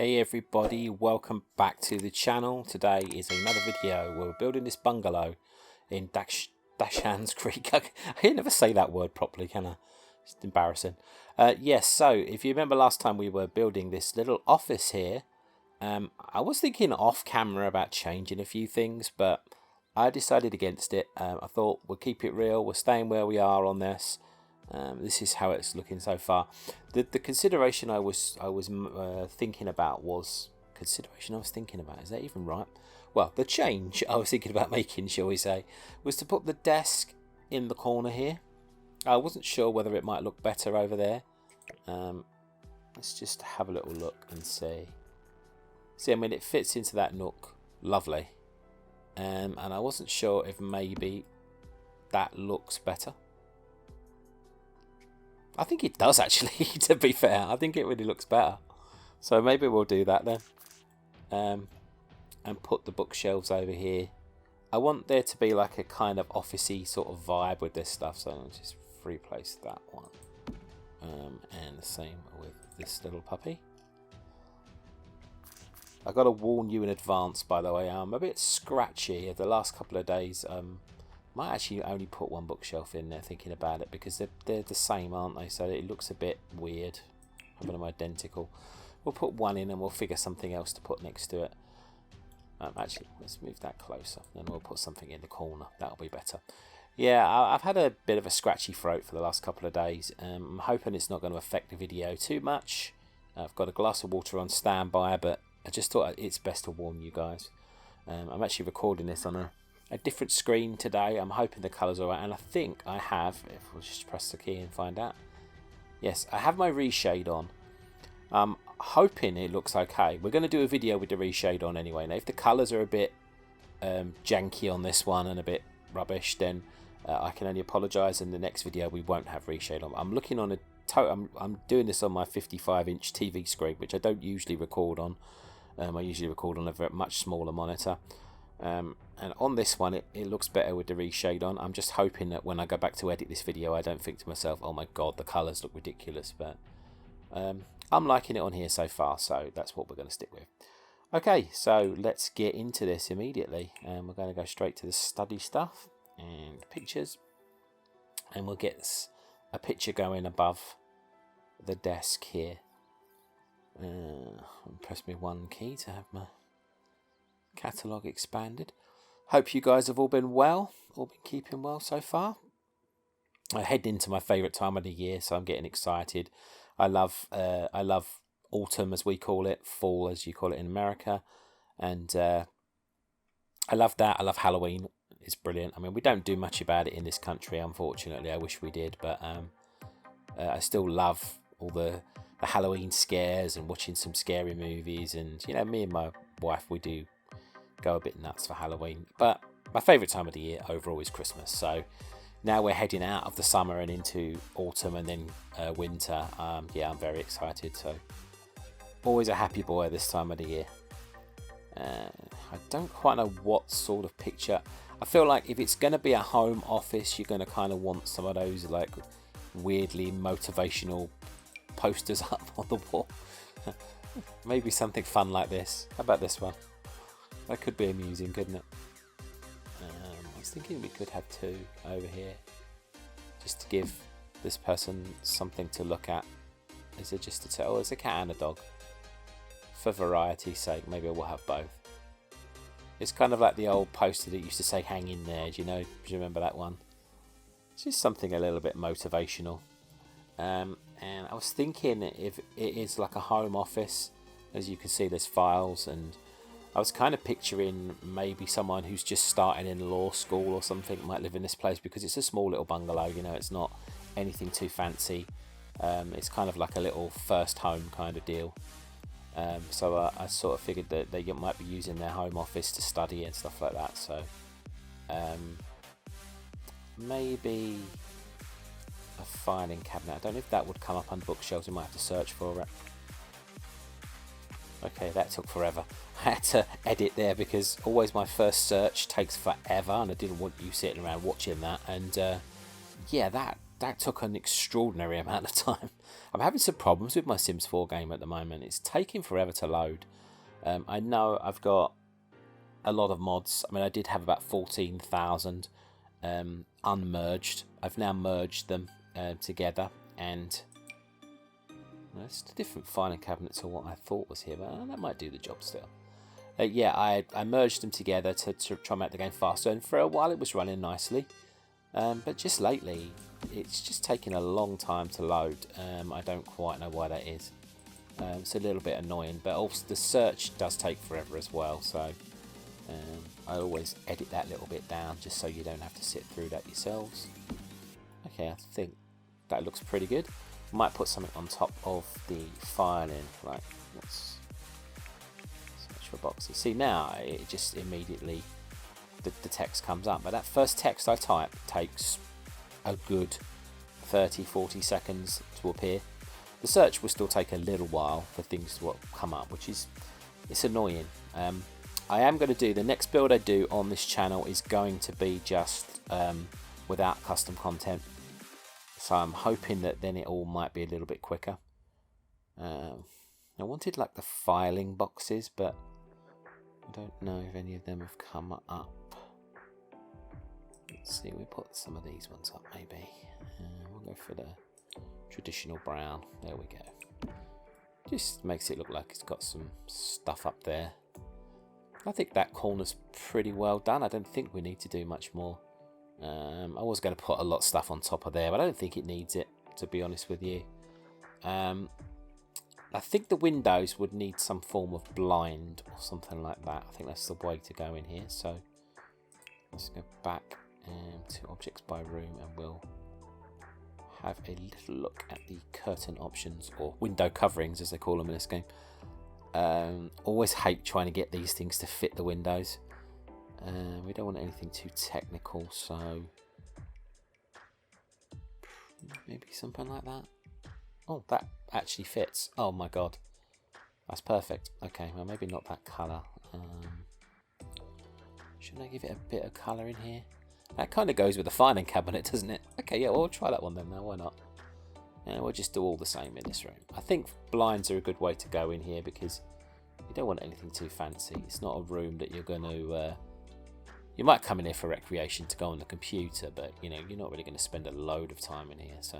Hey everybody, welcome back to the channel. Today is another video where we're building this bungalow in Dashan's Creek. I can never say that word properly, can I? It's embarrassing. Yes, so if you remember last time we were building this little office here, I was thinking off camera about changing a few things, but I decided against it. I thought we'll keep it real, we're staying where we are on this. This is how it's looking so far. The consideration I was thinking about was is that even right? Well, the change I was thinking about making, shall we say, was to put the desk in the corner here. I wasn't sure whether it might look better over there. Let's just have a little look and see. See, I mean, it fits into that nook, lovely. And I wasn't sure if maybe that looks better. I think it does actually, to be fair. I think it really looks better. So maybe we'll do that then. And put the bookshelves over here. I want there to be like a kind of officey sort of vibe with this stuff. So I'll just replace that one. And the same with this little puppy. I got to warn you in advance, by the way. I'm a bit scratchy the last couple of days. Might actually only put one bookshelf in there, thinking about it, because they're the same, aren't they? So it looks a bit weird having them identical. We'll put one in and we'll figure something else to put next to it. Actually, let's move that closer, and we'll put something in the corner. That'll be better. Yeah, I've had a bit of a scratchy throat for the last couple of days. I'm hoping it's not going to affect the video too much. I've got a glass of water on standby, but I just thought it's best to warn you guys. I'm actually recording this on a different screen today. I'm hoping the colours are right, and I think I have, if we'll just press the key and find out. Yes, I have my reshade on. I'm hoping it looks okay. We're going to do a video with the reshade on anyway. Now, if the colours are a bit janky on this one and a bit rubbish, then I can only apologise. In the next video, we won't have reshade on. I'm looking on I'm doing this on my 55-inch TV screen, which I don't usually record on. I usually record on a much smaller monitor. And on this one, it looks better with the reshade on. I'm just hoping that when I go back to edit this video, I don't think to myself, oh my god, the colours look ridiculous. But I'm liking it on here so far, so that's what we're going to stick with. Okay, so let's get into this immediately. We're going to go straight to the study stuff and pictures. And we'll get a picture going above the desk here. Press me one key to have my catalogue expanded. Hope you guys have all been well, all been keeping well so far. I head into my favourite time of the year, so I'm getting excited. I love autumn, as we call it, fall as you call it in America, and I love that. I love Halloween. It's brilliant. I mean, we don't do much about it in this country, unfortunately. I wish we did, but I still love all the Halloween scares and watching some scary movies, and you know, me and my wife, we do go a bit nuts for Halloween, but my favourite time of the year overall is Christmas. So now we're heading out of the summer and into autumn and then winter. Yeah, I'm very excited. So always a happy boy this time of the year. I don't quite know what sort of picture. I feel like if it's going to be a home office, you're going to kind of want some of those like weirdly motivational posters up on the wall. Maybe something fun like this. How about this one? That could be amusing, couldn't it? I was thinking we could have two over here, just to give this person something to look at. Is it just to tell? Oh, it's a cat and a dog. For variety's sake, maybe we'll have both. It's kind of like the old poster that used to say "hang in there." Do you remember that one? It's just something a little bit motivational. And I was thinking if it is like a home office, as you can see, there's files, and I was kind of picturing maybe someone who's just starting in law school or something might live in this place, because it's a small little bungalow, you know, it's not anything too fancy. It's kind of like a little first home kind of deal. So I sort of figured that they might be using their home office to study and stuff like that. So maybe a filing cabinet. I don't know if that would come up on bookshelves. We might have to search for it. Okay, that took forever. I had to edit there because always my first search takes forever, and I didn't want you sitting around watching that. And yeah, that that took an extraordinary amount of time. I'm having some problems with my Sims 4 game at the moment. It's taking forever to load. I know I've got a lot of mods. I mean, I did have about 14,000 unmerged. I've now merged them together, and it's a different filing cabinet to what I thought was here, but that might do the job still. Yeah, I merged them together to try and make the game faster, and for a while it was running nicely. But just lately, it's just taking a long time to load. I don't quite know why that is. It's a little bit annoying, but also the search does take forever as well, so I always edit that little bit down just so you don't have to sit through that yourselves. Okay, I think that looks pretty good. Might put something on top of the filing, like let's search for boxes. See, now it just immediately the text comes up, but that first text I type takes a good 30-40 seconds to appear. The search will still take a little while for things to come up, which is, it's annoying. I am going to do, the next build I do on this channel is going to be just without custom content. So I'm hoping that then it all might be a little bit quicker. I wanted like the filing boxes, but I don't know if any of them have come up. Let's see, we put some of these ones up maybe. We'll go for the traditional brown. There we go. Just makes it look like it's got some stuff up there. I think that corner's pretty well done. I don't think we need to do much more. I was going to put a lot of stuff on top of there, but I don't think it needs it, to be honest with you. I think the windows would need some form of blind or something like that. I think that's the way to go in here. So let's go back to objects by room, and we'll have a little look at the curtain options, or window coverings as they call them in this game. Always hate trying to get these things to fit the windows. We don't want anything too technical, so maybe something like that. Oh, that actually fits. Oh my god, that's perfect. Okay, well, maybe not that colour. Shouldn't I give it a bit of colour in here? That kind of goes with the filing cabinet, doesn't it? Okay, yeah, well, we'll try that one then. Now, why not? And we'll just do all the same in this room. I think blinds are a good way to go in here because you don't want anything too fancy. It's not a room that you're going to... you might come in here for recreation to go on the computer, but you know, you're not really going to spend a load of time in here. So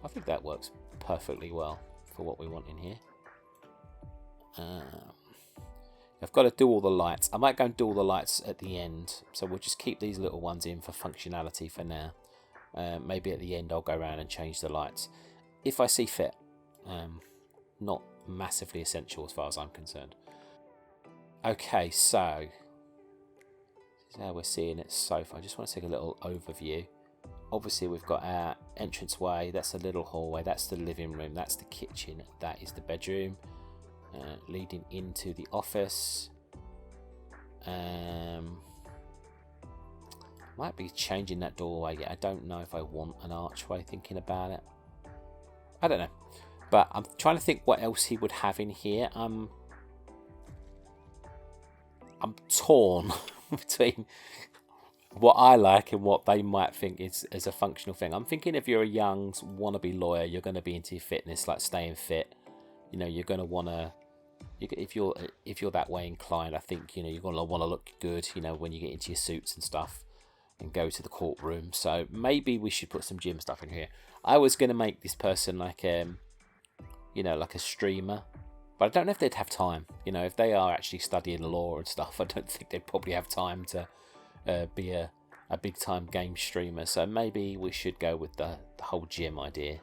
I think that works perfectly well for what we want in here. I've got to do all the lights. I might go and do all the lights at the end. So we'll just keep these little ones in for functionality for now. Maybe at the end I'll go around and change the lights if I see fit. Not massively essential as far as I'm concerned. Okay, so this is how we're seeing it so far. I just want to take a little overview. Obviously we've got our entranceway, that's the little hallway, that's the living room, that's the kitchen, that is the bedroom, leading into the office. Might be changing that doorway. I don't know if I want an archway, thinking about it. I don't know. But I'm trying to think what else he would have in here. I'm torn between what I like and what they might think is a functional thing. I'm thinking if you're a young wannabe lawyer, you're going to be into your fitness, like staying fit. You know, you're going to want to... If you're that way inclined, I think, you know, you're going to want to look good, you know, when you get into your suits and stuff and go to the courtroom. So maybe we should put some gym stuff in here. I was going to make this person like, you know, like a streamer, but I don't know if they'd have time. You know, if they are actually studying law and stuff, I don't think they'd probably have time to be a big time game streamer. So maybe we should go with the whole gym idea.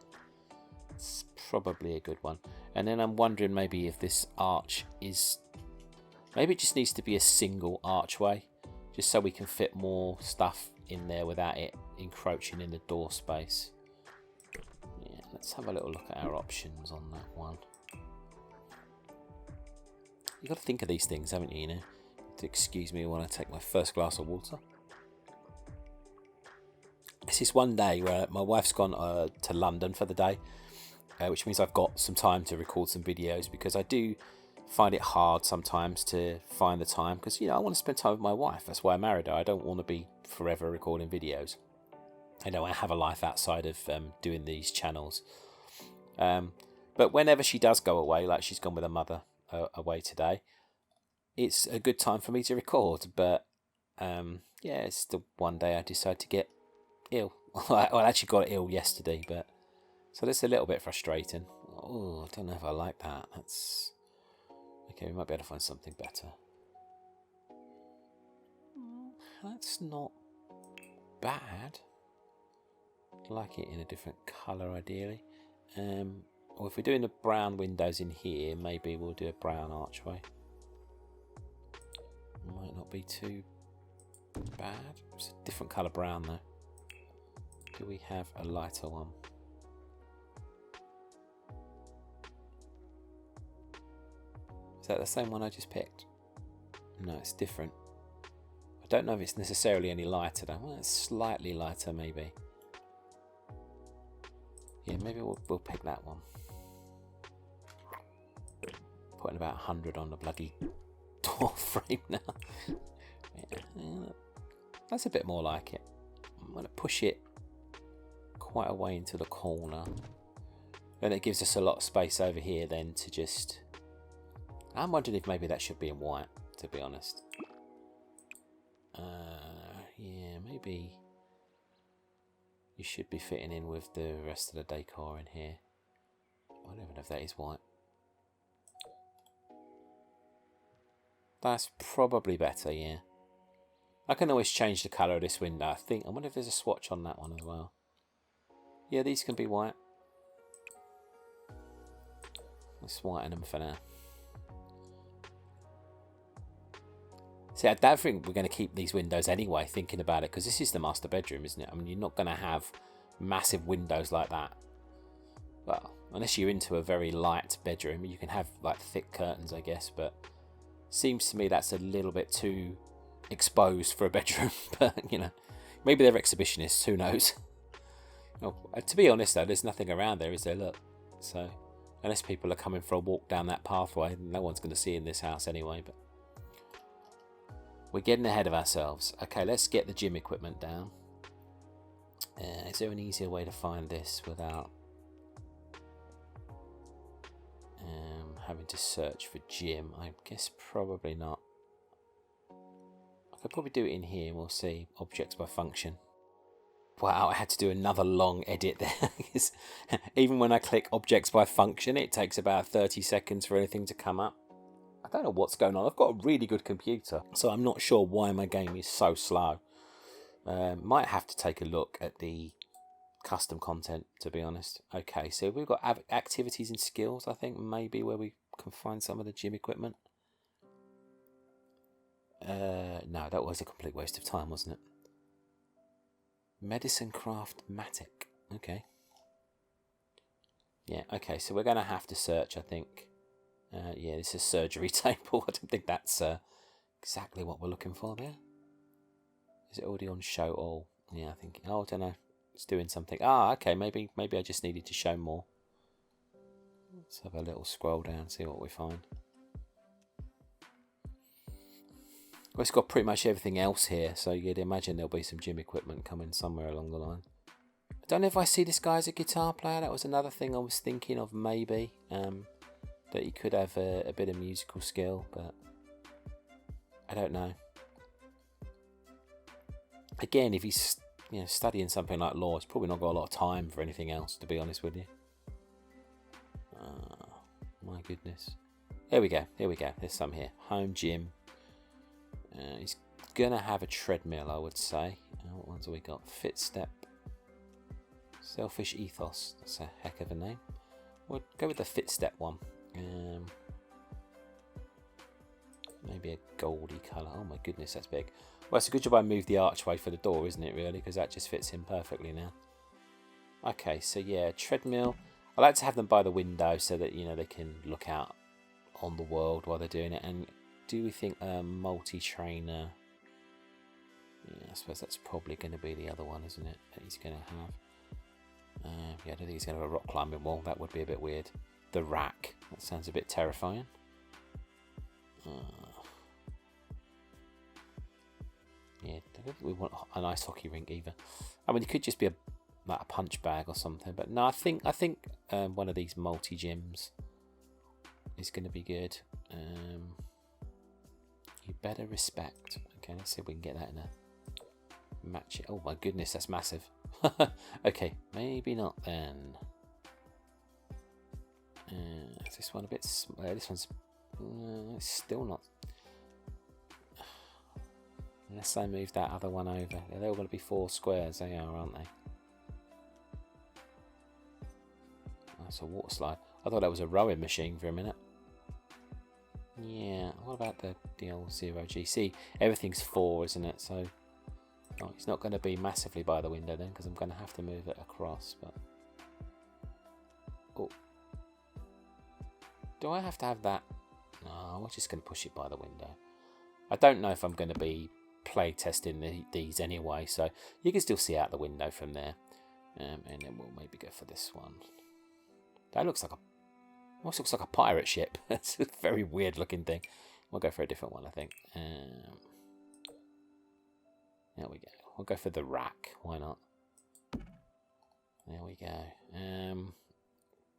It's probably a good one. And then I'm wondering maybe if this arch is... Maybe it just needs to be a single archway, just so we can fit more stuff in there without it encroaching in the door space. Yeah, let's have a little look at our options on that one. You've got to think of these things, haven't you, you know? To excuse me when I take my first glass of water. This is one day where my wife's gone to London for the day. Which means I've got some time to record some videos, because I do find it hard sometimes to find the time, because, you know, I want to spend time with my wife. That's why I married her. I don't want to be forever recording videos. I know I have a life outside of doing these channels. But whenever she does go away, like she's gone with her mother away today, it's a good time for me to record. But yeah, it's the one day I decide to get ill. Well, I actually got ill yesterday, but so that's a little bit frustrating. Oh, I don't know if I like that. That's okay. We might be able to find something better. That's not bad. I'd like it in a different colour, ideally. Or if we're doing the brown windows in here, maybe we'll do a brown archway. Might not be too bad. It's a different colour brown though. Do we have a lighter one? Is that the same one I just picked? No, it's different. I don't know if it's necessarily any lighter though. Well, it's slightly lighter maybe. Yeah, maybe we'll pick that one. Putting about 100 on the bloody door frame now. Yeah, that's a bit more like it. I'm going to push it quite a way into the corner. Then it gives us a lot of space over here then to just... I'm wondering if maybe that should be in white, to be honest. Yeah, maybe you should be fitting in with the rest of the decor in here. I don't even know if that is white. That's probably better, yeah. I can always change the colour of this window, I think. I wonder if there's a swatch on that one as well. Yeah, these can be white. Let's whiten them for now. See, I don't think we're going to keep these windows anyway, thinking about it, because this is the master bedroom, isn't it? I mean, you're not going to have massive windows like that. Well, unless you're into a very light bedroom, you can have like thick curtains, I guess, but seems to me that's a little bit too exposed for a bedroom. But, you know, maybe they're exhibitionists, who knows? Oh, to be honest, though, there's nothing around there, is there? Look, so unless people are coming for a walk down that pathway, no one's going to see in this house anyway, but we're getting ahead of ourselves. Okay, let's get the gym equipment down. Is there an easier way to find this without having to search for gym? I guess probably not. I could probably do it in here and we'll see. Objects by function. Wow, I had to do another long edit there. Even when I click objects by function, it takes about 30 seconds for anything to come up. I don't know what's going on. I've got a really good computer, so I'm not sure why my game is so slow. Might have to take a look at the custom content, to be honest. Okay, so we've got activities and skills, I think, maybe where we can find some of the gym equipment. No, that was a complete waste of time, wasn't it? Medicine Craft Matic. Okay. Yeah, okay, so we're going to have to search, I think. Yeah, this is a surgery table. I don't think that's exactly what we're looking for there. Is it already on show all? Yeah, I think. Oh, I don't know. It's doing something. Ah, okay. Maybe I just needed to show more. Let's have a little scroll down, see what we find. Well, it's got pretty much everything else here, so you'd imagine there'll be some gym equipment coming somewhere along the line. I don't know if I see this guy as a guitar player. That was another thing I was thinking of, maybe. That he could have a bit of musical skill, but I don't know. Again, if he's studying something like law, he's probably not got a lot of time for anything else, to be honest with you. My goodness. Here we go. There's some here. Home gym. He's gonna have a treadmill, I would say. What ones have we got? Fit Step. Selfish Ethos. That's a heck of a name. We'll go with the Fit Step one. Maybe a goldy colour. Oh my goodness, that's big. Well, it's a good job I moved the archway for the door, isn't it, really? Because that just fits in perfectly now. Okay, so yeah, treadmill. I like to have them by the window so that, they can look out on the world while they're doing it. And do we think a multi-trainer? Yeah, I suppose that's probably going to be the other one, isn't it? That he's going to have. Yeah, I don't think he's going to have a rock climbing wall. That would be a bit weird. The rack. That sounds a bit terrifying. Yeah, don't think we want an ice hockey rink either. I mean, it could just be like a punch bag or something. But no, I think one of these multi gyms is going to be good. You better respect. Okay, let's see if we can get that in a match it. Oh my goodness, that's massive. Okay, maybe not then. Is this one a bit? This one's it's still not. Unless I move that other one over, they're all going to be 4 squares. They are, aren't they? That's a water slide. I thought that was a rowing machine for a minute. Yeah. What about the old 0G? See, everything's 4, isn't it? So it's not going to be massively by the window then, because I'm going to have to move it across. But oh, do I have to have that? No, we're just going to push it by the window. I don't know if I'm going to be play testing these anyway, so you can still see out the window from there. And then we'll maybe go for this one. That looks like almost looks like a pirate ship. It's a very weird looking thing. We'll go for a different one, I think. There we go. We'll go for the rack. Why not? There we go.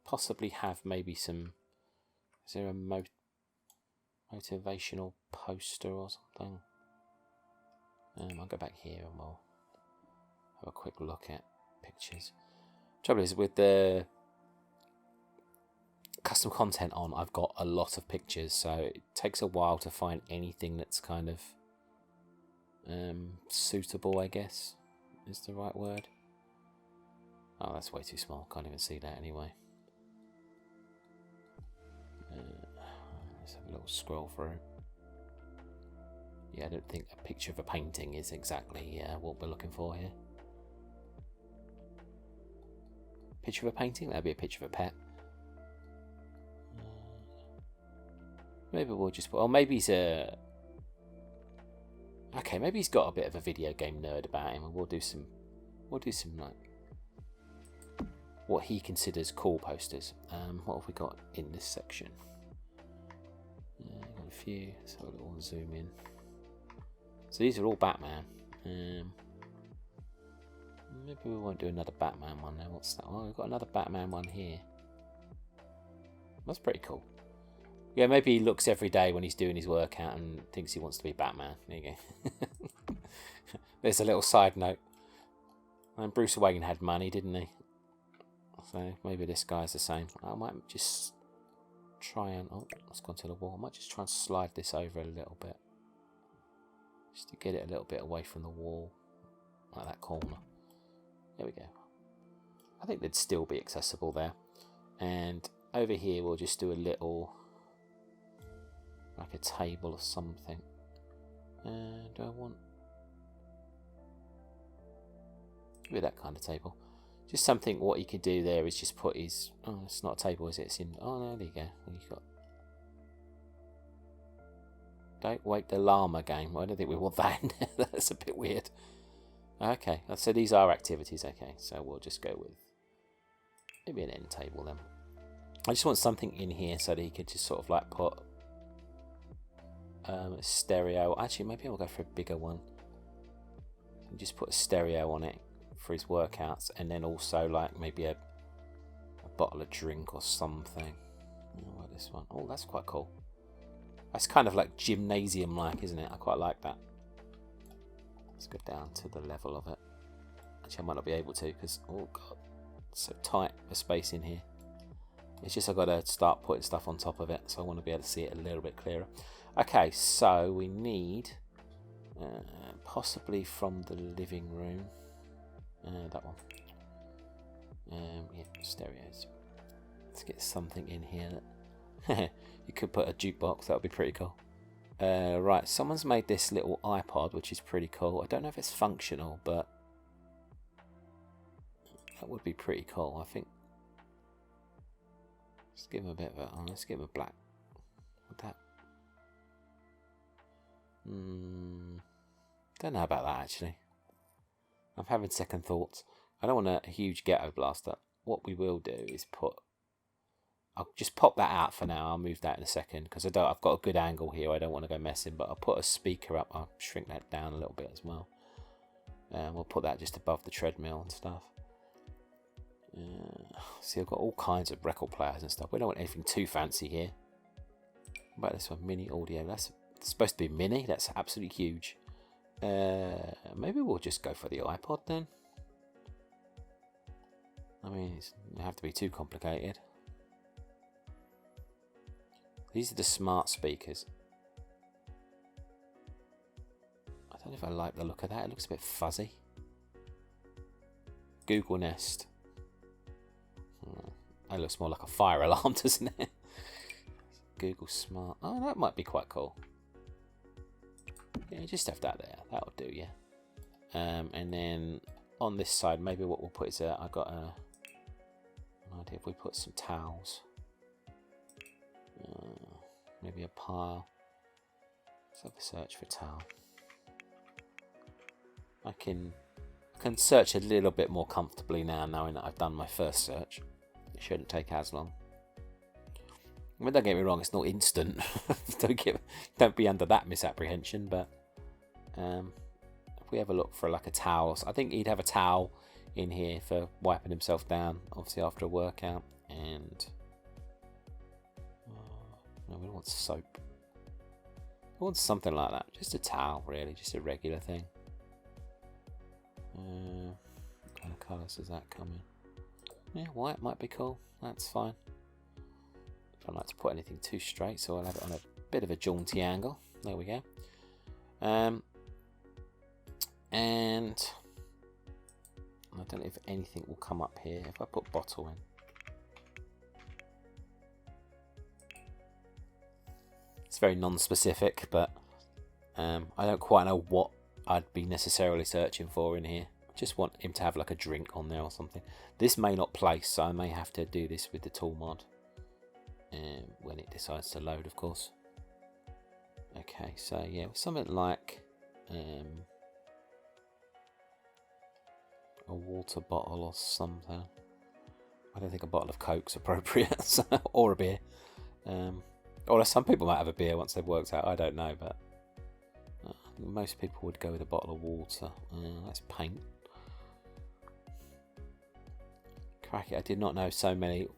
Possibly have maybe some. Is there a motivational poster or something? I'll go back here and we'll have a quick look at pictures. Trouble is, with the custom content on, I've got a lot of pictures, so it takes a while to find anything that's kind of suitable, I guess is the right word. Oh, that's way too small. Can't even see that anyway. Let's have a little scroll through. Yeah, I don't think a picture of a painting is exactly what we're looking for here. Picture of a painting? That'd be a picture of a pet. Maybe we'll just put. Oh, maybe he's a. Okay, maybe he's got a bit of a video game nerd about him, and we'll do some like what he considers cool posters. What have we got in this section? Got a few. Let's have a little zoom in. So these are all Batman. Maybe we won't do another Batman one now. What's that? Oh, we've got another Batman one here. That's pretty cool. Yeah, maybe he looks every day when he's doing his workout and thinks he wants to be Batman. There you go. There's a little side note. And Bruce Wayne had money, didn't he? So maybe this guy's the same. I might just try and... Oh, it's gone to the wall. I might just try and slide this over a little bit. Just to get it a little bit away from the wall. Like that corner. There we go. I think they'd still be accessible there. And over here we'll just do a little... like a table or something. Do I want... with that kind of table. Just something, what you could do there is just put his... Oh, it's not a table, is it? It's in... Oh, no, there you go. You've got... Don't wake the llama game. Well, I don't think we want that in there. That's a bit weird. Okay, so these are activities. Okay, so we'll just go with maybe an end table then. I just want something in here so that he could just sort of like put a stereo. Actually, maybe I'll go for a bigger one. Just put a stereo on it for his workouts, and then also like maybe a bottle of drink or something. Oh, like this one. Oh, that's quite cool. That's kind of like gymnasium-like, isn't it? I quite like that. Let's go down to the level of it. Actually, I might not be able to because, oh god, it's so tight a space in here. It's just I've got to start putting stuff on top of it, so I want to be able to see it a little bit clearer. Okay, so we need possibly from the living room. That one. Yeah, stereos. Let's get something in here that you could put a jukebox. That would be pretty cool. Right, someone's made this little iPod, which is pretty cool. I don't know if it's functional, but that would be pretty cool, I think. Let's give him a bit of a... Oh, let's give him a black. Like that. Don't know about that, actually. I'm having second thoughts. I don't want a huge ghetto blaster. What we will do is put... I'll just pop that out for now. I'll move that in a second because I've got a good angle here. I don't want to go messing, but I'll put a speaker up. I'll shrink that down a little bit as well. We'll put that just above the treadmill and stuff. See, I've got all kinds of record players and stuff. We don't want anything too fancy here. What about this one? Mini audio. That's supposed to be mini. That's absolutely huge. Maybe we'll just go for the iPod then. I mean, it doesn't have to be too complicated. These are the smart speakers. I don't know if I like the look of that. It looks a bit fuzzy. Google Nest. That looks more like a fire alarm, doesn't it? Google Smart. Oh, that might be quite cool. Yeah, just have that there. That'll do, yeah. And then on this side, maybe what we'll put is I got an idea if we put some towels. Maybe a pile. Let's have a search for towel. I can search a little bit more comfortably now, knowing that I've done my first search. It shouldn't take as long. I mean, don't get me wrong, it's not instant. Don't be under that misapprehension. But if we have a look for like a towel, so I think he'd have a towel in here for wiping himself down, obviously after a workout. And no, we don't want soap. I want something like that. Just a towel, really, just a regular thing. What kind of colours does that come in? Yeah, white might be cool. That's fine. I don't like to put anything too straight, so I'll have it on a bit of a jaunty angle. There we go. And I don't know if anything will come up here if I put bottle in. It's very non-specific, but I don't quite know what I'd be necessarily searching for in here. I just want him to have like a drink on there or something. This may not place, so I may have to do this with the tool mod when it decides to load, of course. Okay, so yeah, something like a water bottle or something. I don't think a bottle of Coke's appropriate, or a beer. Or some people might have a beer once they've worked out. I don't know, but most people would go with a bottle of water. That's paint. Cracky, I did not know so many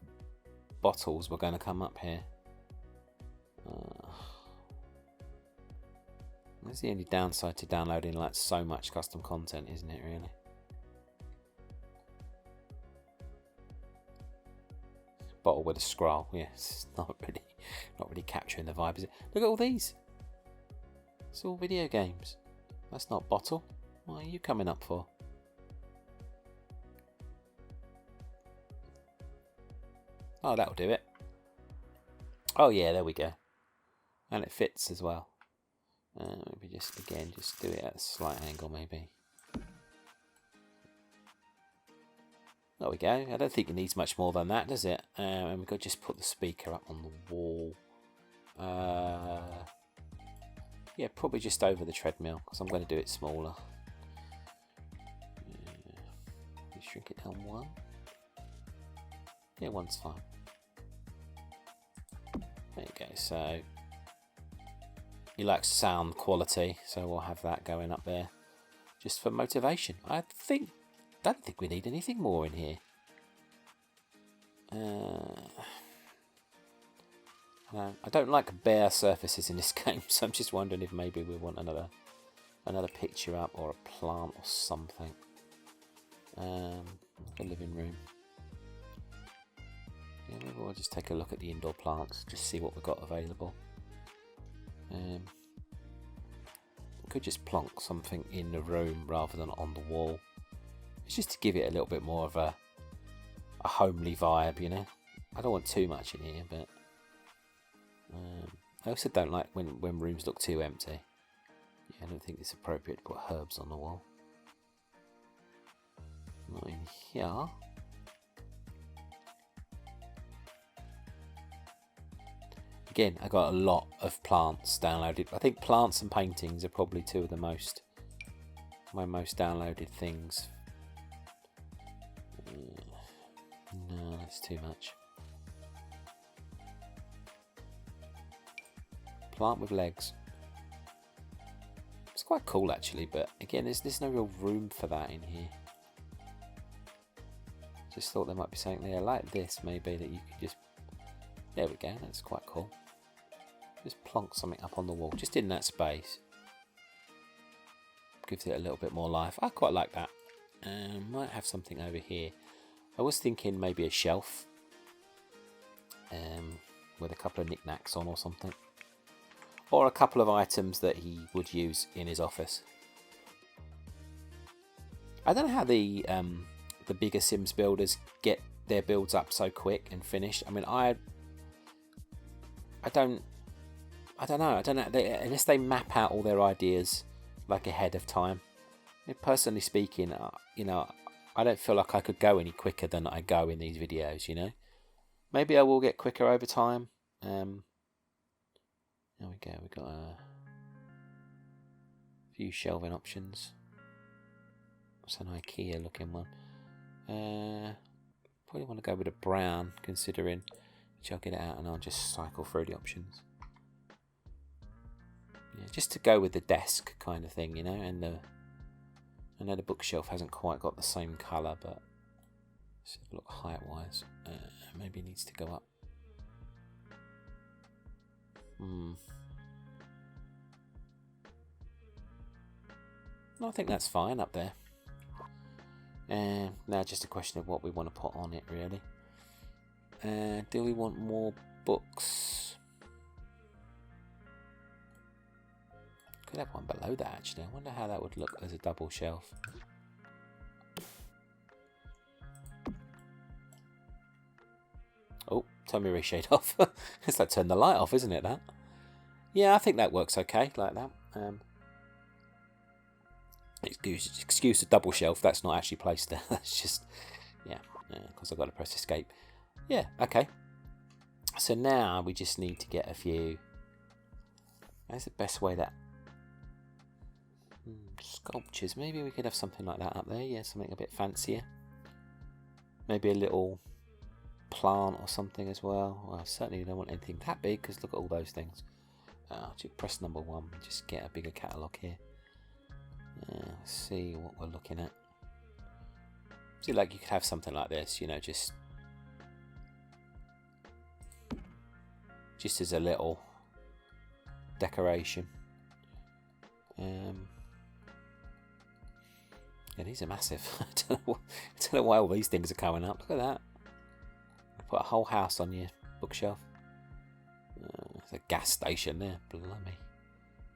bottles were going to come up here. That's the only downside to downloading like so much custom content, isn't it, really? Bottle with a scroll. Yes, not really capturing the vibe, is it? Look at all these. It's all video games. That's not bottle. What are you coming up for? Oh, that'll do it. Oh yeah, there we go. And it fits as well. Maybe just do it at a slight angle, maybe. There we go. I don't think it needs much more than that, does it? And we could just put the speaker up on the wall. Yeah, probably just over the treadmill, because I'm going to do it smaller. Shrink it down one. Yeah, one's fine. There you go. So he likes sound quality, so we'll have that going up there just for motivation. I don't think we need anything more in here. I don't like bare surfaces in this game, so I'm just wondering if maybe we want another picture up or a plant or something. The living room. Yeah, maybe we'll just take a look at the indoor plants, just see what we've got available. Could just plonk something in the room rather than on the wall. It's just to give it a little bit more of a homely vibe, you know. I don't want too much in here, but I also don't like when rooms look too empty. Yeah, I don't think it's appropriate to put herbs on the wall. Not in here. Again, I got a lot of plants downloaded. I think plants and paintings are probably two of my most downloaded things. No, that's too much. Plant with legs. It's quite cool actually, but again, there's no real room for that in here. Just thought there might be something there like this, maybe, that you could just... There we go, that's quite cool. Just plonk something up on the wall, just in that space. Gives it a little bit more life. I quite like that. Might have something over here. I was thinking maybe a shelf. With a couple of knickknacks on or something. Or a couple of items that he would use in his office. I don't know how the bigger Sims builders get their builds up so quick and finished. I mean, I don't know. Unless they map out all their ideas like ahead of time. I mean, personally speaking, you know, I don't feel like I could go any quicker than I go in these videos. You know, maybe I will get quicker over time. There we go. We've got a few shelving options. It's an IKEA looking one. Probably want to go with a brown, considering. Which I'll get it out and I'll just cycle through the options. Yeah, just to go with the desk kind of thing, you know. And I know the bookshelf hasn't quite got the same colour, but let's have a look height-wise. Maybe it needs to go up. I think that's fine up there. Now just a question of what we want to put on it, really. Do we want more books? Could have one below that, actually. I wonder how that would look as a double shelf. Oh, turn my reshade off. It's like turn the light off, isn't it, that? Yeah, I think that works okay, like that. Excuse the double shelf, that's not actually placed there. That's just, yeah, because I've got to press escape. Yeah, okay. So now we just need to get a few. That's the best way that. Sculptures. Maybe we could have something like that up there. Yeah, something a bit fancier. Maybe a little plant or something as well. Well, certainly don't want anything that big because look at all those things. Just press number 1 and just get a bigger catalogue here. Let's see what we're looking at. See, like you could have something like this, you know, just as a little decoration. Yeah, these are massive. I don't know why all these things are coming up. Look at that. Put a whole house on your bookshelf. There's a gas station there. Blimey.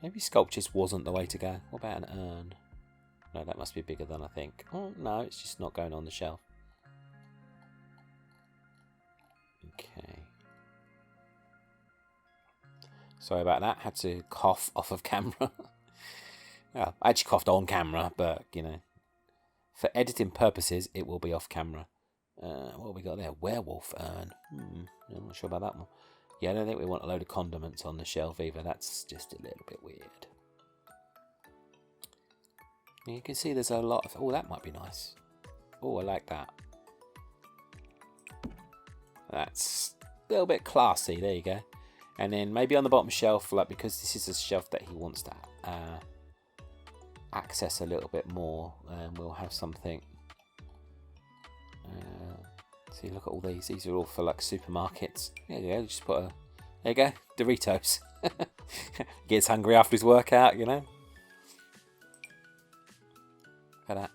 Maybe sculptures wasn't the way to go. What about an urn? No, that must be bigger than I think. Oh, no, it's just not going on the shelf. Okay. Sorry about that. Had to cough off of camera. Well, I actually coughed on camera, but, you know, for editing purposes, it will be off camera. What have we got there? Werewolf urn. I'm not sure about that one. Yeah, I don't think we want a load of condiments on the shelf either. That's just a little bit weird. You can see there's a lot of... Oh, that might be nice. Oh, I like that. That's a little bit classy. There you go. And then maybe on the bottom shelf, like because this is a shelf that he wants to access a little bit more, we'll have something. See, look at all these. These are all for like supermarkets. There you go. Just put a. There you go. Doritos. Gets hungry after his workout, you know. Look at that.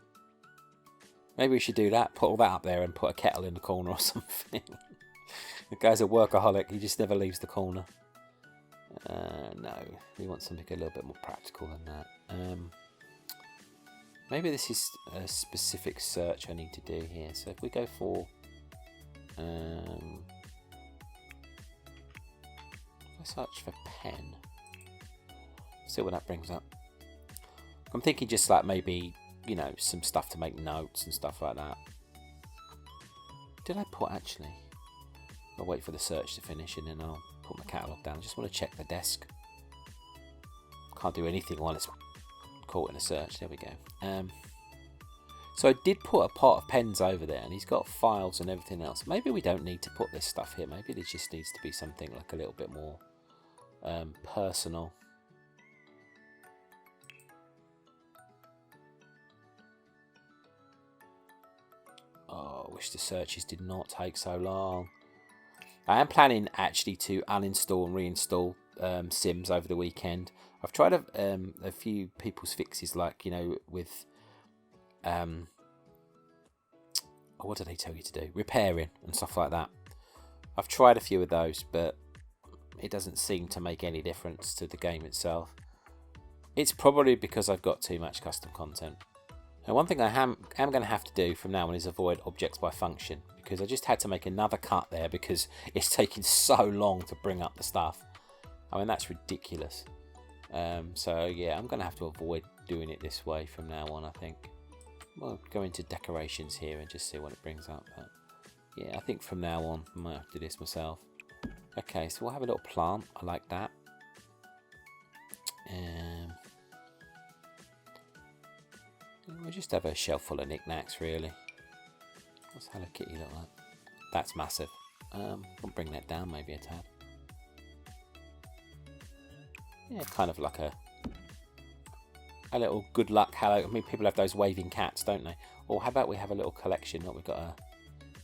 Maybe we should do that. Put all that up there and put a kettle in the corner or something. The guy's a workaholic. He just never leaves the corner. No, we want something a little bit more practical than that. Maybe this is a specific search I need to do here. So if we go for... I search for pen. See what that brings up. I'm thinking just like maybe, you know, some stuff to make notes and stuff like that. Did I put actually? I'll wait for the search to finish and then I'll put my catalogue down. I just want to check the desk. Can't do anything while it's caught in a search. There we go. So I did put a pot of pens over there and he's got files and everything else. Maybe we don't need to put this stuff here. Maybe it just needs to be something like a little bit more personal. wish the searches did not take so long. I am planning actually to uninstall and reinstall Sims over the weekend. I've tried a few people's fixes, like, you know, with what do they tell you to do? Repairing and stuff like that. I've tried a few of those, but it doesn't seem to make any difference to the game itself. It's probably because I've got too much custom content. Now, one thing I am going to have to do from now on is avoid objects by function, because I just had to make another cut there because it's taking so long to bring up the stuff. I mean, that's ridiculous. So yeah, I'm going to have to avoid doing it this way from now on, I think. We'll go into decorations here and just see what it brings up. But yeah, I think from now on I might have to do this myself. Okay, so we'll have a little plant. I like that. We'll just have a shelf full of knickknacks, really. What's Hello Kitty look like? That's massive. I'll bring that down maybe a tad. Yeah, kind of like a little good luck hello. I mean, people have those waving cats, don't they? Or how about we have a little collection? Look, we've got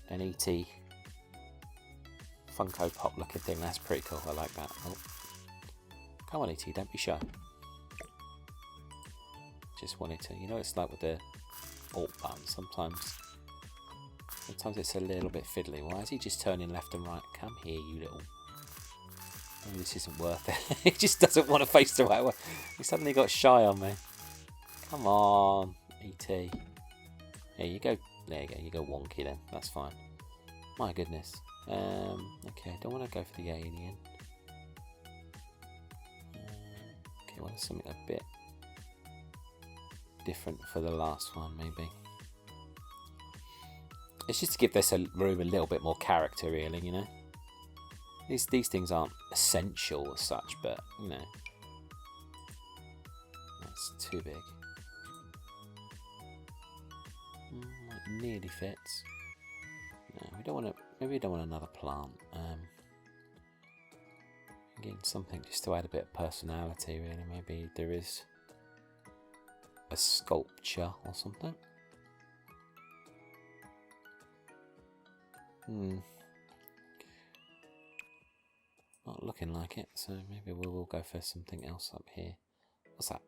an ET Funko Pop looking thing. That's pretty cool. I like that. Oh. Come on, ET, don't be shy. Just wanted to, you know, it's like with the alt button. Sometimes it's a little bit fiddly. Why is he just turning left and right? Come here, you little. Oh, this isn't worth it. He just doesn't want to face the right way. He suddenly got shy on me. Come on, ET. There you go. There you go. You go wonky then. That's fine. My goodness. Okay, I don't want to go for the alien. Okay, I want something a bit different for the last one, maybe. It's just to give this room a little bit more character, really, you know. These things aren't essential as such, but, you know. That's too big. It nearly fits. No, we don't want to. Maybe we don't want another plant. Again, something just to add a bit of personality, really. Maybe there is a sculpture or something. Not looking like it, so maybe we will go for something else up here. What's that?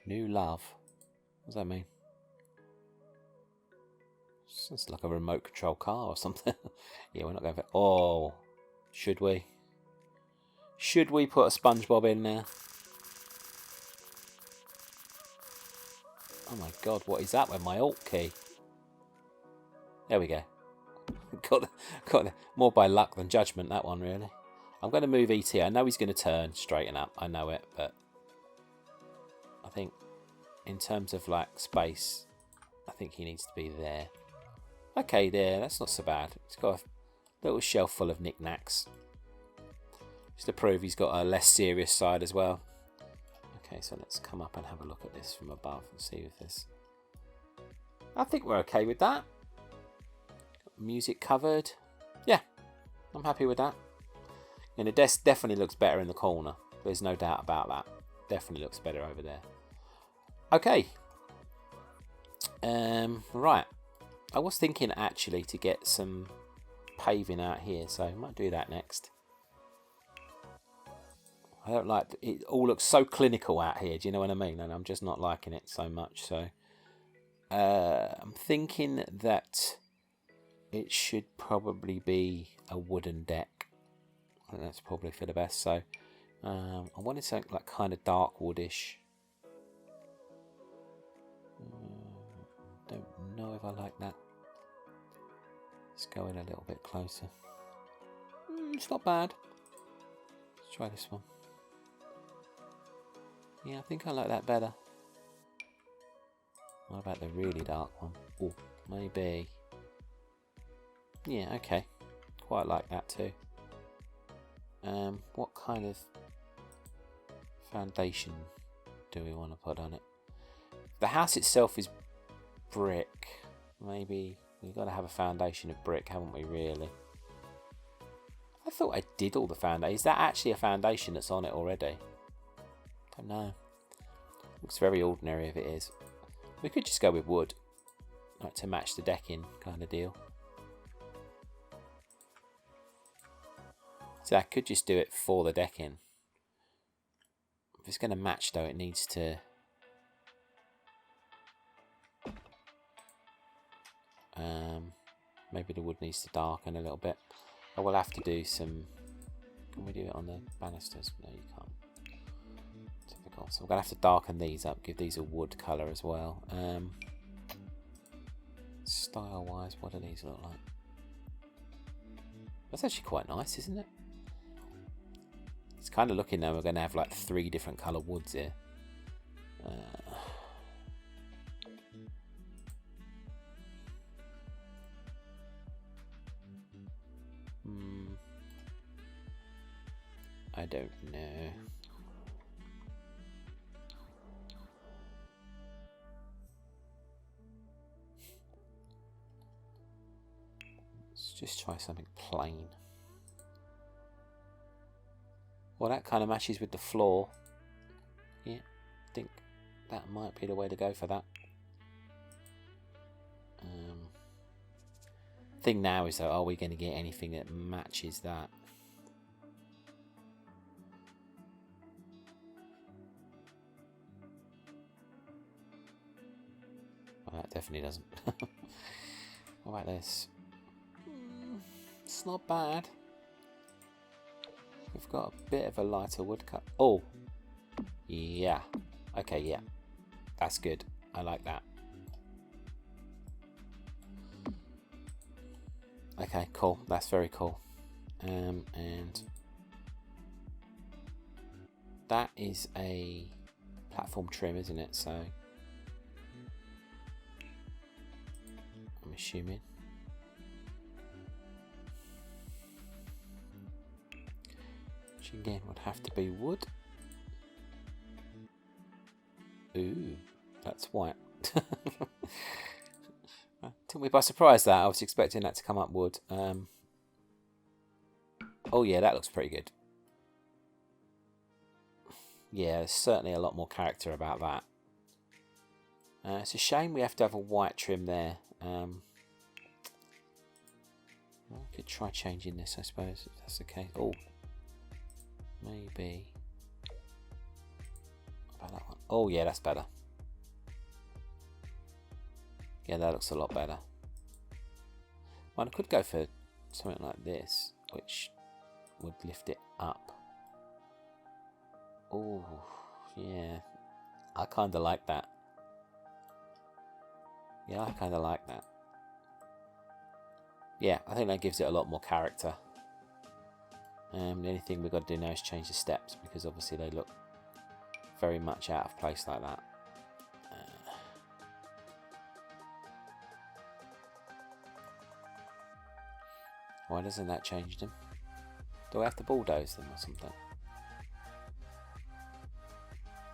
New love. What does that mean? It's like a remote control car or something. Yeah, we're not going for. Oh, should we? Should we put a SpongeBob in there? Oh my god, what is that with my alt key? There we go. got more by luck than judgment, that one, really. I'm going to move ET. I know he's going to turn, straighten up. I know it, but I think in terms of like space, I think he needs to be there. Okay, there. That's not so bad. It's got a little shelf full of knickknacks. Just to prove he's got a less serious side as well. Okay, so let's come up and have a look at this from above and see if this. I think we're okay with that. Music covered. Yeah, I'm happy with that. And the desk definitely looks better in the corner. There's no doubt about that. Definitely looks better over there. Okay. Right. I was thinking actually to get some paving out here, so I might do that next. I don't like it. All looks so clinical out here. Do you know what I mean? And I'm just not liking it so much. So I'm thinking that it should probably be a wooden deck. I think that's probably for the best. So I wanted something like kind of dark woodish. Don't know if I like that. Let's go in a little bit closer. It's not bad. Let's try this one. Yeah, I think I like that better. What about the really dark one? Oh, maybe. Yeah, okay. Quite like that too. What kind of foundation do we want to put on it? The house itself is brick. Maybe we've got to have a foundation of brick, haven't we, really? I thought I did all the foundation. Is that actually a foundation that's on it already? Don't know. Looks very ordinary if it is. We could just go with wood. like to match the decking kind of deal. So I could just do it for the decking. If it's going to match though, it needs to... maybe the wood needs to darken a little bit. I will have to do some... Can we do it on the banisters? No, you can't. Typical. So I'm going to have to darken these up, give these a wood colour as well. Style wise, what do these look like? That's actually quite nice, isn't it? It's kind of looking now we're going to have like 3 different colour woods here. I don't know. Let's just try something plain. Well, that kind of matches with the floor. Yeah, I think that might be the way to go for that. Thing now is though, are we going to get anything that matches that? Well, that definitely doesn't. What about this? It's not bad. We've got a bit of a lighter wood cut. Oh, yeah. Okay, yeah. That's good. I like that. Okay, cool. That's very cool. And that is a platform trim, isn't it? So I'm assuming. Which again would have to be wood. Ooh, that's white. Took me by surprise that. I was expecting that to come up wood. Oh yeah, that looks pretty good. Yeah, there's certainly a lot more character about that. It's a shame we have to have a white trim there. I could try changing this, I suppose, if that's okay. Oh, maybe. What about that one? Oh yeah, that's better. Yeah, that looks a lot better. Well, I could go for something like this, which would lift it up. Oh, yeah. I kind of like that. Yeah, I kind of like that. Yeah, I think that gives it a lot more character. The only thing we've got to do now is change the steps, because obviously they look very much out of place like that. Why doesn't that change them? Do I have to bulldoze them or something?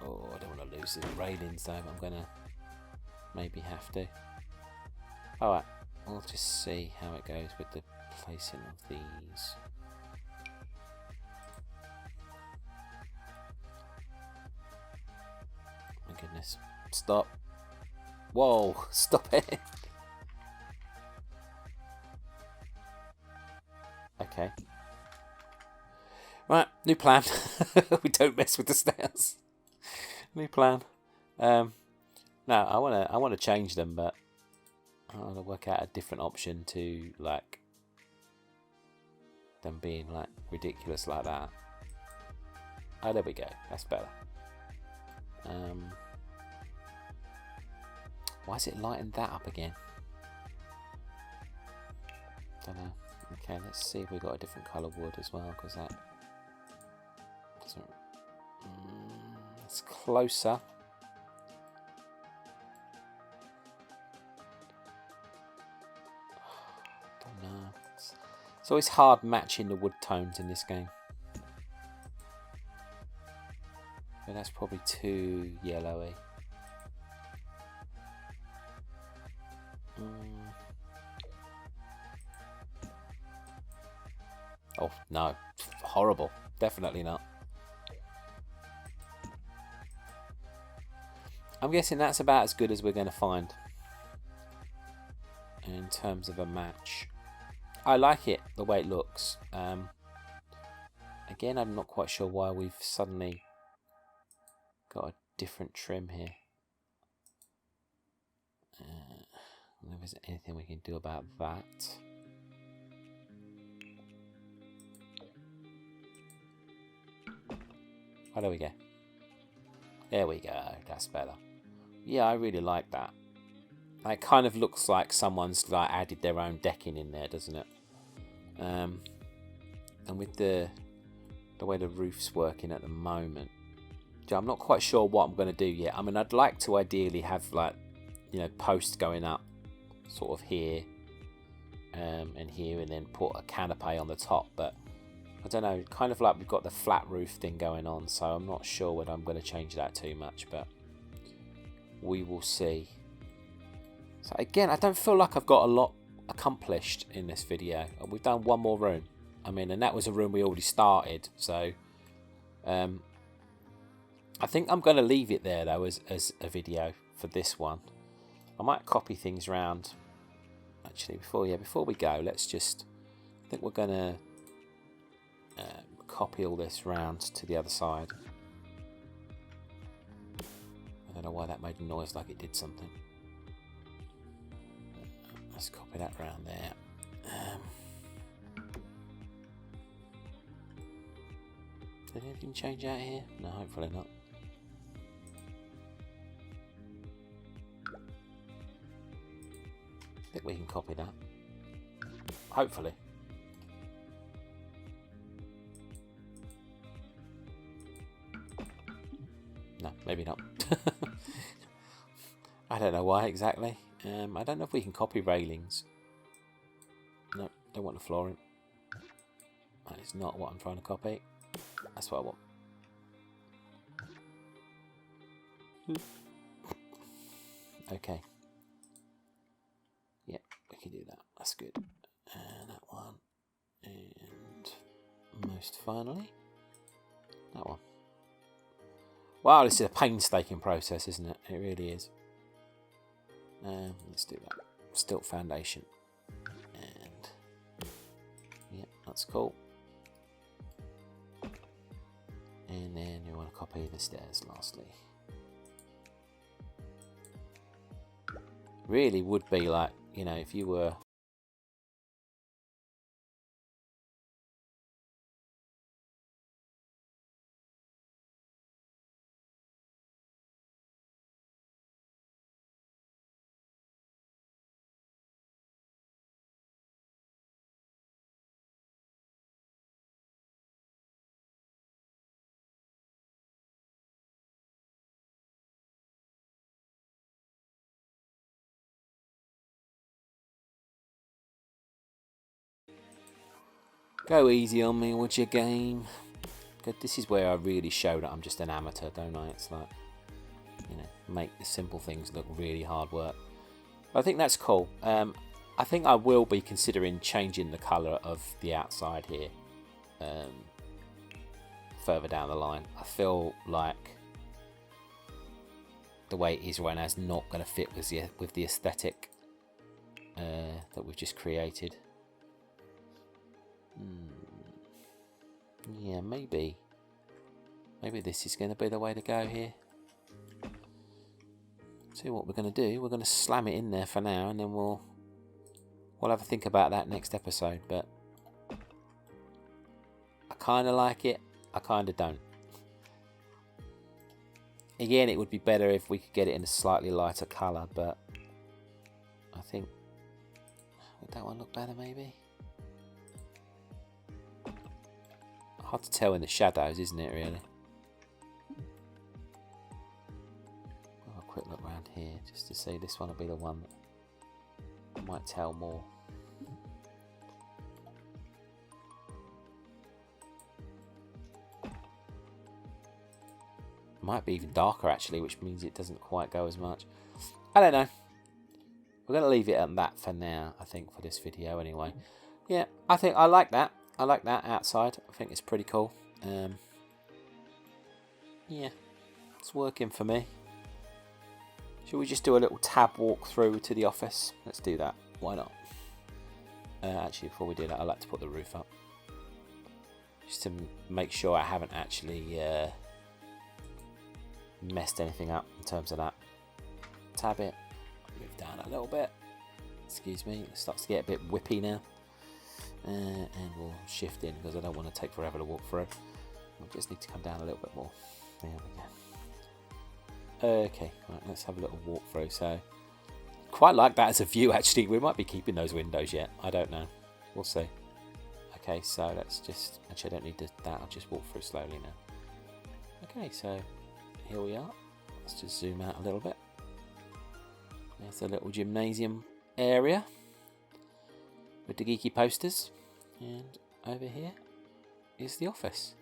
Oh, I don't want to lose the railings though. I'm going to maybe have to. Alright, we'll just see how it goes with the placing of these. My goodness. Stop. Whoa, stop it. Okay. Right, new plan. We don't mess with the stairs. New plan. No, I wanna change them, but I wanna work out a different option to like them being like ridiculous like that. Oh, there we go. That's better. Why is it lighting that up again? Don't know. Okay, let's see if we've got a different colour wood as well, because that doesn't... it's closer. Don't know. It's always hard matching the wood tones in this game. But that's probably too yellowy. Oh, no. Horrible. Definitely not. I'm guessing that's about as good as we're going to find. in terms of a match. I like it, the way it looks. Again, I'm not quite sure why we've suddenly got a different trim here. I don't know if there's anything we can do about that. Oh, there we go. There we go. That's better. Yeah, I really like that. It kind of looks like someone's like added their own decking in there, doesn't it? And with the way the roof's working at the moment, I'm not quite sure what I'm going to do yet. I mean, I'd like to ideally have, like, you know, posts going up sort of here and here, and then put a canopy on the top, but I don't know, kind of like we've got the flat roof thing going on, so I'm not sure whether I'm going to change that too much, but we will see. So again, I don't feel like I've got a lot accomplished in this video. We've done one more room. I mean, and that was a room we already started, so I think I'm going to leave it there though as a video for this one. I might copy things around. Actually, before we go, let's just, I think we're going to copy all this round to the other side. I don't know why that made a noise like it did something. Let's copy that round there. Did anything change out here? No, hopefully not. I think we can copy that. Hopefully. No, maybe not. I don't know why exactly. I don't know if we can copy railings. No, don't want the flooring. That is not what I'm trying to copy. That's what I want. Okay. Yep, we can do that. That's good. And that one. And most finally, that one. Wow, this is a painstaking process, isn't it? It really is. Let's do that. Stilt foundation. And yep, that's cool. And then you want to copy the stairs lastly. Really would be like, you know, if you were go easy on me, would you, game? Good. This is where I really show that I'm just an amateur, don't I? It's like, you know, make the simple things look really hard work. But I think that's cool. I think I will be considering changing the colour of the outside here further down the line. I feel like the way it is right now is not going to fit with the aesthetic that we've just created. Yeah, maybe this is going to be the way to go here. See what we're going to do. We're going to slam it in there for now, and then we'll have a think about that next episode. But I kind of like it. I kind of don't. Again, it would be better if we could get it in a slightly lighter colour, but I think, would that one look better maybe? Hard to tell in the shadows, isn't it, really? Have a quick look around here just to see. This one will be the one that might tell more. Might be even darker actually, which means it doesn't quite go as much. I don't know. We're going to leave it at that for now, I think, for this video anyway. Yeah, I think I like that. I like that outside. I think it's pretty cool. Yeah, it's working for me. Should we just do a little tab walk through to the office? Let's do that. why not? Actually, before we do that, I like to put the roof up. Just to make sure I haven't actually messed anything up in terms of that. Tab it, move down a little bit. Excuse me, it starts to get a bit whippy now. And we'll shift in because I don't want to take forever to walk through. We just need to come down a little bit more. There we go. Okay, right, let's have a little walk through. So, quite like that as a view actually. We might be keeping those windows yet. I don't know. We'll see. Okay, so let's just... Actually, I don't need that. I'll just walk through slowly now. Okay, so here we are. Let's just zoom out a little bit. There's a little gymnasium area with the geeky posters. And over here is the office.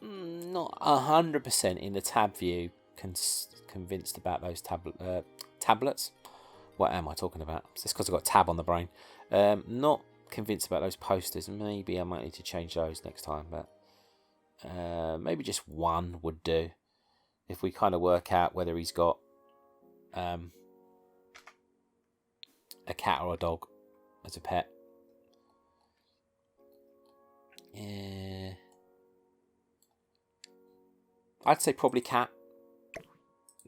Not 100% in the tab view convinced about those tablets. What am I talking about? It's just because I've got tab on the brain. Not convinced about those posters. Maybe I might need to change those next time, but maybe just one would do. If we kind of work out whether he's got a cat or a dog as a pet. Yeah. I'd say probably cat,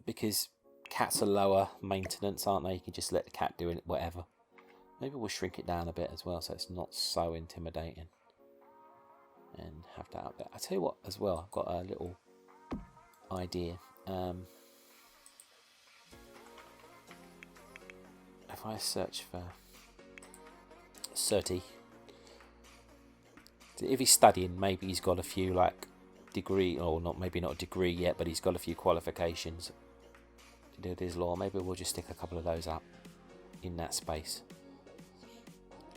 because cats are lower maintenance, aren't they? You can just let the cat do it, whatever. Maybe we'll shrink it down a bit as well, so it's not so intimidating. And have that up there. I tell you what, as well, I've got a little idea. If I search for Certi, if he's studying, maybe he's got a few like degree, or not, maybe not a degree yet, but he's got a few qualifications to do with his law. Maybe we'll just stick a couple of those up in that space.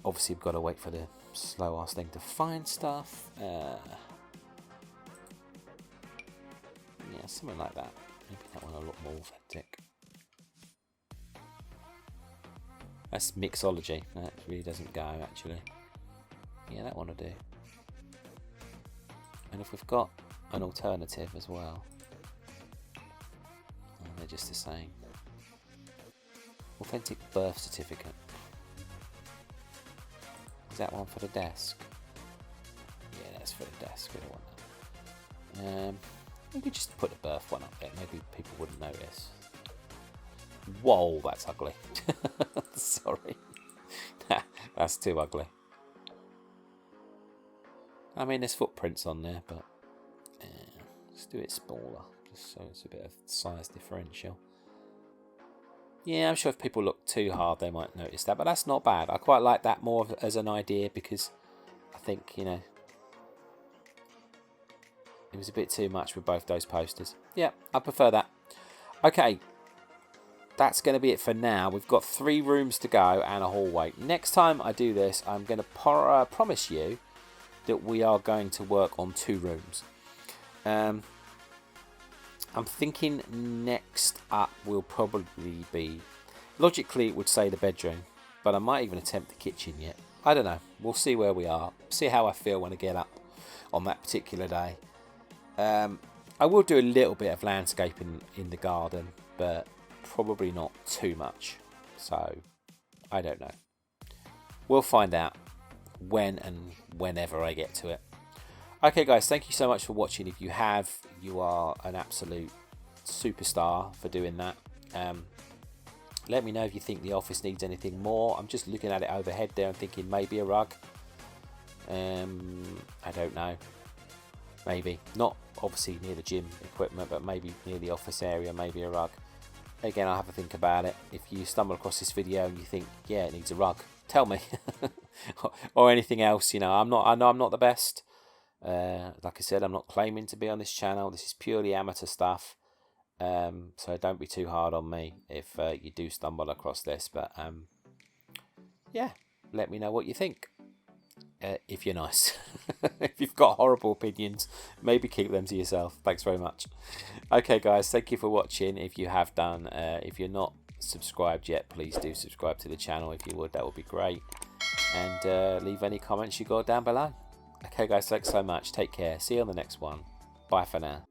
Obviously, we've got to wait for the slow ass thing to find stuff. Yeah, something like that. Maybe that one a lot more authentic. That's mixology. That really doesn't go, actually. Yeah, that one will do. And if we've got an alternative as well, oh, they're just the same. Authentic birth certificate. Is that one for the desk? Yeah, that's for the desk. We don't want that. Maybe just put the birth one up there. Maybe people wouldn't notice. Whoa, that's ugly. Sorry. That's too ugly. I mean, there's footprints on there, but let's do it smaller, just so it's a bit of size differential. Yeah, I'm sure if people look too hard, they might notice that, but that's not bad. I quite like that more as an idea, because I think, you know, it was a bit too much with both those posters. Yeah, I prefer that. Okay, that's going to be it for now. We've got 3 rooms to go and a hallway. Next time I do this, I'm going to promise you that we are going to work on 2 rooms. I'm thinking next up will probably be, logically it would say the bedroom, but I might even attempt the kitchen yet. I don't know. We'll see where we are. See how I feel when I get up on that particular day. I will do a little bit of landscaping in the garden, but probably not too much. So, I don't know. We'll find out when and whenever I get to it. Okay guys, thank you so much for watching. If you have, you are an absolute superstar for doing that. Let me know if you think the office needs anything more. I'm just looking at it overhead there and thinking maybe a rug. I don't know. Maybe. Not obviously near the gym equipment, but maybe near the office area, maybe a rug. Again, I'll have a think about it. If you stumble across this video and you think, yeah, it needs a rug, tell me. Or anything else, you know. I know I'm not the best. Like I said, I'm not claiming to be on this channel. This is purely amateur stuff. So don't be too hard on me if you do stumble across this. But yeah, let me know what you think. If you're nice. If you've got horrible opinions, maybe keep them to yourself. Thanks very much. Okay guys, thank you for watching. If you have done, if you're not subscribed yet, please do subscribe to the channel. If you would, that would be great. And leave any comments you got down below. Okay guys, thanks so much. Take care. See you on the next one. Bye for now.